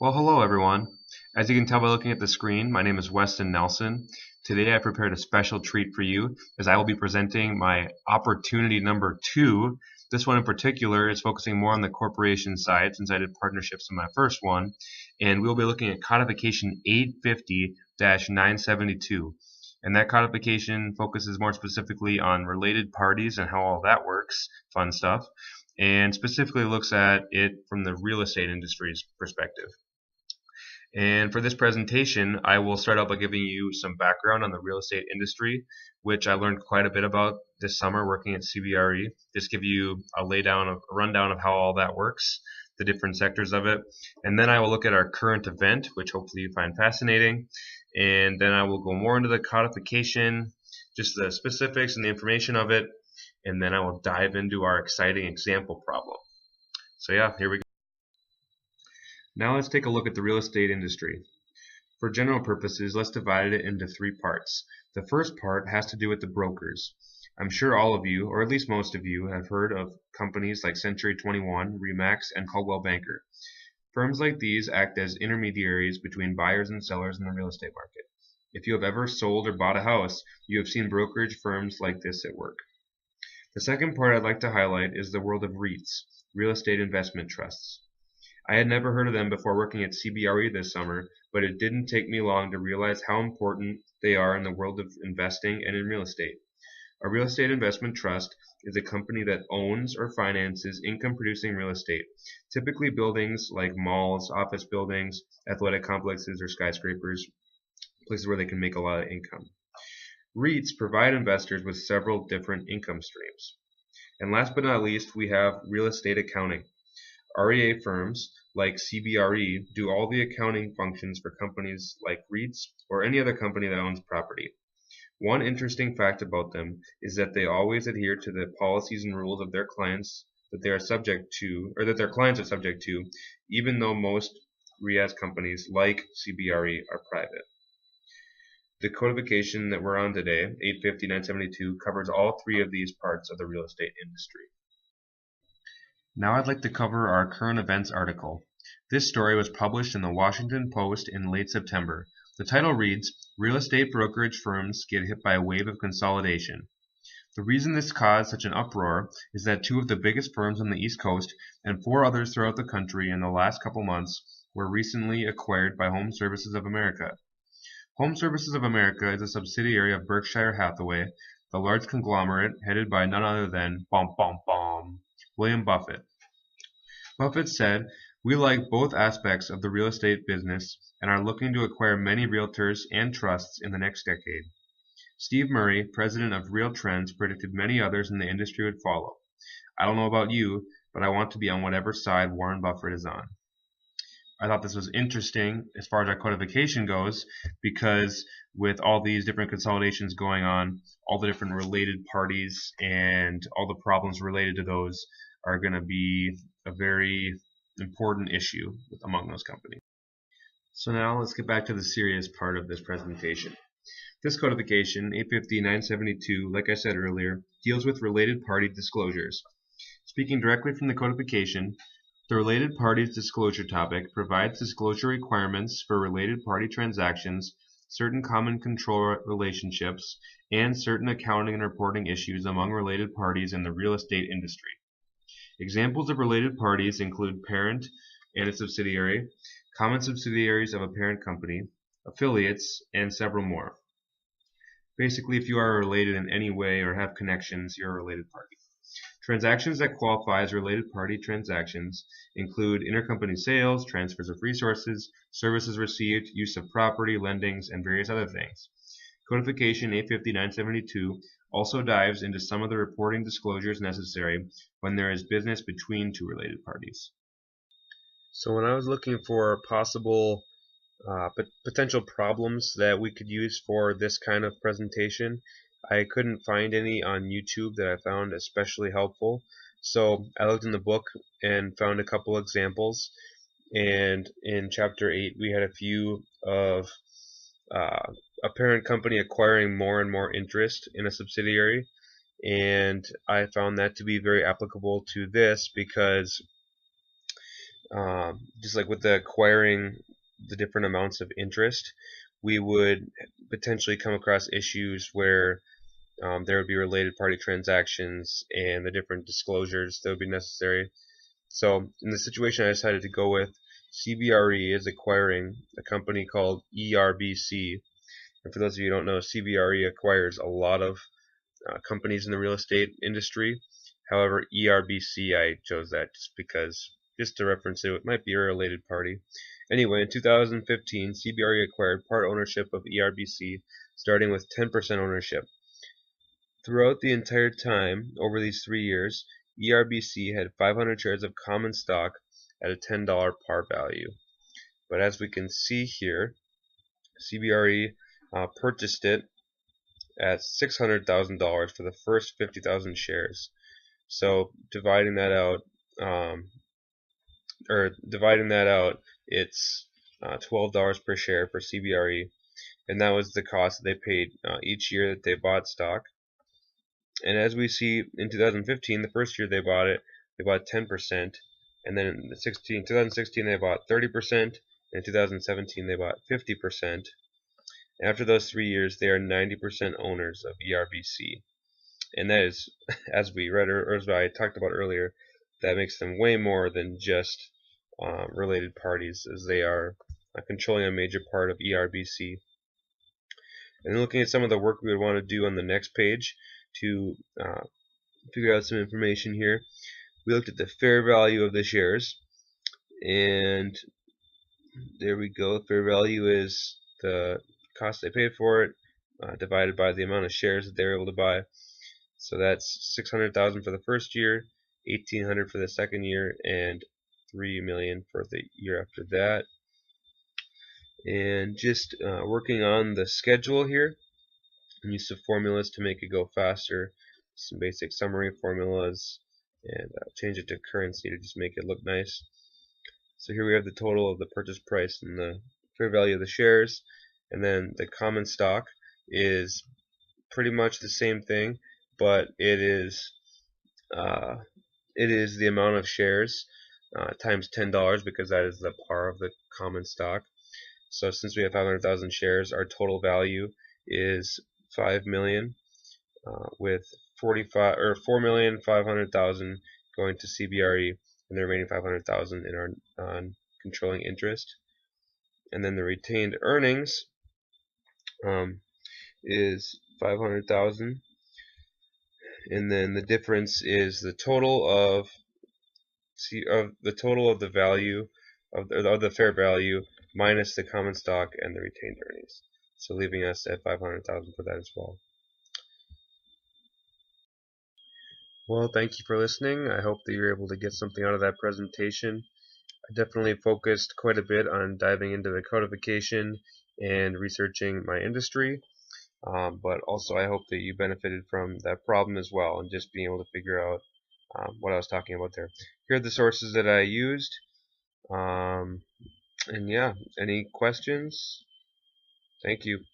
Well, hello everyone. As you can tell by looking at the screen, my name is Weston Nelson. Today I prepared a special treat for you as I will be presenting my opportunity number 2. This one in particular is focusing more on the corporation side since I did partnerships in my first one, and we'll be looking at Codification 850-972. And that codification focuses more specifically on related parties and how all that works, fun stuff, and specifically looks at it from the real estate industry's perspective. And for this presentation, I will start out by giving you some background on the real estate industry, which I learned quite a bit about this summer working at CBRE. Just give you a rundown of how all that works, the different sectors of it. And then I will look at our current event, which hopefully you find fascinating. And then I will go more into the codification, just the specifics and the information of it. And then I will dive into our exciting example problem. So yeah, here we go. Now let's take a look at the real estate industry. For general purposes, let's divide it into 3 parts. The first part has to do with the brokers. I'm sure all of you, or at least most of you, have heard of companies like Century 21, Remax, and Coldwell Banker. Firms like these act as intermediaries between buyers and sellers in the real estate market. If you have ever sold or bought a house, you have seen brokerage firms like this at work. The second part I'd like to highlight is the world of REITs, real estate investment trusts. I had never heard of them before working at CBRE this summer, but it didn't take me long to realize how important they are in the world of investing and in real estate. A real estate investment trust is a company that owns or finances income-producing real estate, typically buildings like malls, office buildings, athletic complexes, or skyscrapers, places where they can make a lot of income. REITs provide investors with several different income streams. And last but not least, we have real estate accounting. REA firms like CBRE do all the accounting functions for companies like REITs or any other company that owns property. One interesting fact about them is that they always adhere to the policies and rules of their clients that they are subject to, or that their clients are subject to, even though most REIT companies like CBRE are private. The codification that we're on today, 850-972, covers all 3 of these parts of the real estate industry. Now I'd like to cover our current events article. This story was published in the Washington Post in late September. The title reads, "Real estate brokerage firms get hit by a wave of consolidation." The reason this caused such an uproar is that 2 of the biggest firms on the East Coast and 4 others throughout the country in the last couple months were recently acquired by Home Services of America. Home Services of America is a subsidiary of Berkshire Hathaway, the large conglomerate headed by none other than William Buffett. Buffett said, "We like both aspects of the real estate business and are looking to acquire many realtors and trusts in the next decade." Steve Murray, president of Real Trends, predicted many others in the industry would follow. I don't know about you, but I want to be on whatever side Warren Buffett is on. I thought this was interesting as far as our codification goes, because with all these different consolidations going on, all the different related parties and all the problems related to those are going to be a very important issue among those companies. So now let's get back to the serious part of this presentation. This codification, 850-972, like I said earlier, deals with related party disclosures. Speaking directly from the codification, the related parties disclosure topic provides disclosure requirements for related party transactions, certain common control relationships, and certain accounting and reporting issues among related parties in the real estate industry. Examples of related parties include parent and a subsidiary, common subsidiaries of a parent company, affiliates, and several more. Basically, if you are related in any way or have connections, you're a related party. Transactions that qualify as related party transactions include intercompany sales, transfers of resources, services received, use of property, lendings, and various other things. Codification 850-972 also dives into some of the reporting disclosures necessary when there is business between 2 related parties. So when I was looking for possible potential problems that we could use for this kind of presentation, I couldn't find any on YouTube that I found especially helpful. So I looked in the book and found a couple examples. And in chapter 8, we had a few of a parent company acquiring more and more interest in a subsidiary. And I found that to be very applicable to this because just like with the acquiring the different amounts of interest, we would potentially come across issues where there would be related party transactions and the different disclosures that would be necessary. So in the situation I decided to go with, CBRE is acquiring a company called ERBC. And for those of you who don't know, CBRE acquires a lot of companies in the real estate industry. However, ERBC, I chose that just because, just to reference it, it might be a related party. Anyway, in 2015, CBRE acquired part ownership of ERBC, starting with 10% ownership. Throughout the entire time, over these 3 years, ERBC had 500 shares of common stock at a $10 par value. But as we can see here, CBRE purchased it at $600,000 for the first 50,000 shares. So dividing that out, it's $12 per share for CBRE, and that was the cost they paid each year that they bought stock. And as we see in 2015, the first year they bought 10%, and then in 2016 they bought 30%, and in 2017 they bought 50%. After those 3 years, they are 90% owners of ERBC. And that is, as we read, or as I talked about earlier, that makes them way more than just related parties, as they are controlling a major part of ERBC. And looking at some of the work we would want to do on the next page to figure out some information here, we looked at the fair value of the shares, and there we go. Fair value is the cost they paid for it divided by the amount of shares that they were able to buy. So that's $600,000 for the first year, $1,800 for the second year, and $3 million for the year after that. And just working on the schedule here, and use of formulas to make it go faster. Some basic summary formulas, and change it to currency to just make it look nice. So here we have the total of the purchase price and the fair value of the shares, and then the common stock is pretty much the same thing, but it is the amount of shares times $10, because that is the par of the common stock. So since we have 500,000 shares, our total value is 5 million, with 4,500,000 going to CBRE, and the remaining 500,000 in our non-controlling interest. And then the retained earnings is 500,000, and then the difference is the total of the value of the fair value minus the common stock and the retained earnings. So leaving us at 500,000 for that as well. Well, thank you for listening. I hope that you're able to get something out of that presentation. I definitely focused quite a bit on diving into the codification and researching my industry, but also I hope that you benefited from that problem as well, and just being able to figure out what I was talking about there. Here are the sources that I used, and yeah, any questions? Thank you.